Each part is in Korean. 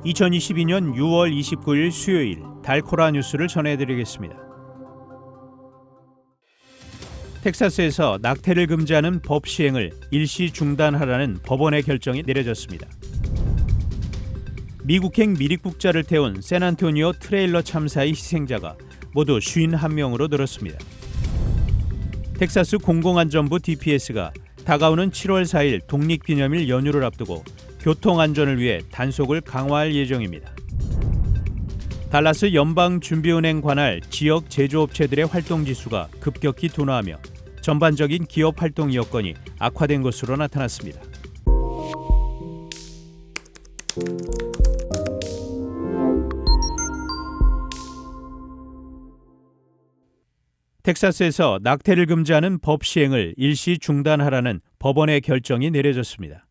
2022년 6월 29일 수요일 달코라 뉴스를 전해드리겠습니다. 텍사스에서 낙태를 금지하는 법 시행을 일시 중단하라는 법원의 결정이 내려졌습니다. 미국행 미립국자를 태운 샌안토니오 트레일러 참사의 희생자가 모두 51명으로 늘었습니다. 텍사스 공공안전부 DPS가 다가오는 7월 4일 독립기념일 연휴를 앞두고 교통안전을 위해 단속을 강화할 예정입니다. 달라스 연방준비은행 관할 지역 제조업체들의 활동지수가 급격히 둔화하며 전반적인 기업 활동 여건이 악화된 것으로 나타났습니다. 텍사스에서 낙태를 금지하는 법 시행을 일시 중단하라는 법원의 결정이 내려졌습니다.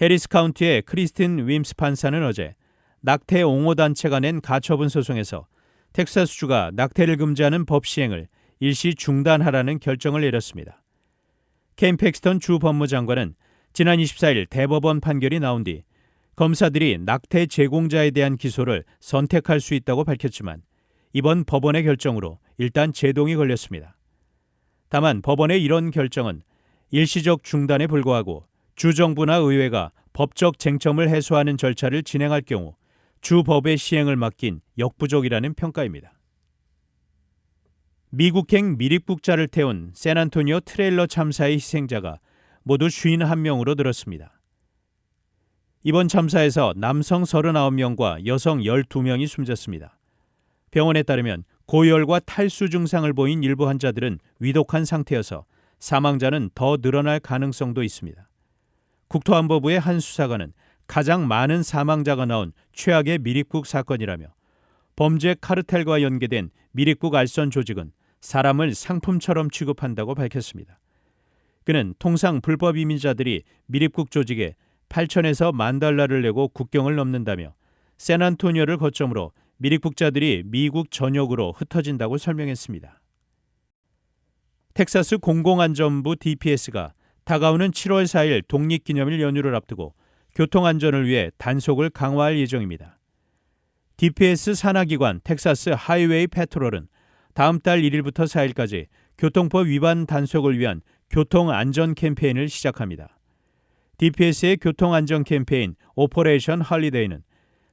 해리스 카운티의 크리스틴 윈스 판사는 어제 낙태 옹호단체가 낸 가처분 소송에서 텍사스주가 낙태를 금지하는 법 시행을 일시 중단하라는 결정을 내렸습니다. 켄 팩스턴 주 법무장관은 지난 24일 대법원 판결이 나온 뒤 검사들이 낙태 제공자에 대한 기소를 선택할 수 있다고 밝혔지만 이번 법원의 결정으로 일단 제동이 걸렸습니다. 다만 법원의 이런 결정은 일시적 중단에 불과하고 주정부나 의회가 법적 쟁점을 해소하는 절차를 진행할 경우 주법의 시행을 맡긴 역부족이라는 평가입니다. 미국행 미립국자를 태운 샌안토니오 트레일러 참사의 희생자가 모두 51명으로 늘었습니다. 이번 참사에서 남성 39명과 여성 12명이 숨졌습니다. 병원에 따르면 고열과 탈수 증상을 보인 일부 환자들은 위독한 상태여서 사망자는 더 늘어날 가능성도 있습니다. 국토안보부의 한 수사관은 가장 많은 사망자가 나온 최악의 미립국 사건이라며 범죄 카르텔과 연계된 미립국 알선 조직은 사람을 상품처럼 취급한다고 밝혔습니다. 그는 통상 불법 이민자들이 미립국 조직에 8천에서 10,000달러를 내고 국경을 넘는다며 샌안토니오를 거점으로 미립국자들이 미국 전역으로 흩어진다고 설명했습니다. 텍사스 공공안전부 DPS가 다가오는 7월 4일 독립기념일 연휴를 앞두고 교통안전을 위해 단속을 강화할 예정입니다. DPS 산하기관 텍사스 하이웨이 패트롤은 다음 달 1일부터 4일까지 교통법 위반 단속을 위한 교통안전 캠페인을 시작합니다. DPS의 교통안전 캠페인 오퍼레이션 할리데이는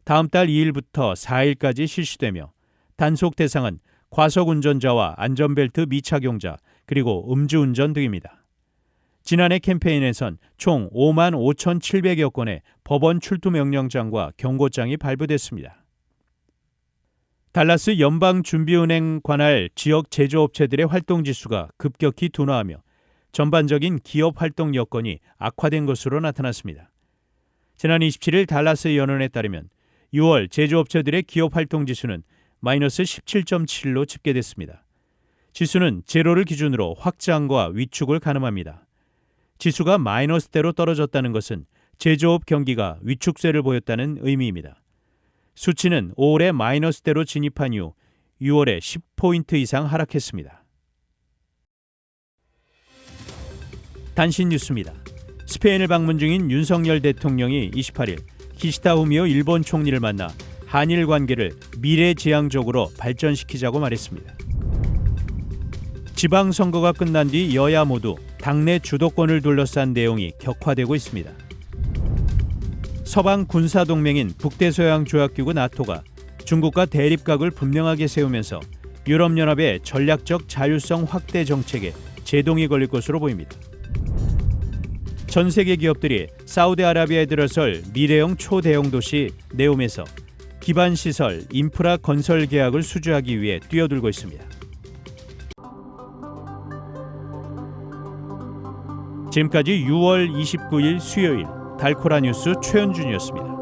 다음 달 2일부터 4일까지 실시되며 단속 대상은 과속 운전자와 안전벨트 미착용자 그리고 음주운전 등입니다. 지난해 캠페인에선 총 55,700여 건의 법원 출두 명령장과 경고장이 발부됐습니다. 달라스 연방준비은행 관할 지역 제조업체들의 활동지수가 급격히 둔화하며 전반적인 기업 활동 여건이 악화된 것으로 나타났습니다. 지난 27일 달라스 연원에 따르면 6월 제조업체들의 기업 활동지수는 마이너스 17.7로 집계됐습니다. 지수는 제로를 기준으로 확장과 위축을 가늠합니다. 지수가 마이너스대로 떨어졌다는 것은 제조업 경기가 위축세를 보였다는 의미입니다. 수치는 5월에 마이너스대로 진입한 이후 6월에 10포인트 이상 하락했습니다. 단신 뉴스입니다. 스페인을 방문 중인 윤석열 대통령이 28일 기시다 후미오 일본 총리를 만나 한일 관계를 미래지향적으로 발전시키자고 말했습니다. 지방선거가 끝난 뒤 여야 모두 당내 주도권을 둘러싼 내용이 격화되고 있습니다. 서방 군사동맹인 북대서양조약기구 나토가 중국과 대립각을 분명하게 세우면서 유럽연합의 전략적 자율성 확대 정책에 제동이 걸릴 것으로 보입니다. 전 세계 기업들이 사우디아라비아에 들어설 미래형 초대형 도시 네옴에서 기반시설, 인프라 건설 계약을 수주하기 위해 뛰어들고 있습니다. 지금까지 6월 29일 수요일 달코라 뉴스 최현준이었습니다.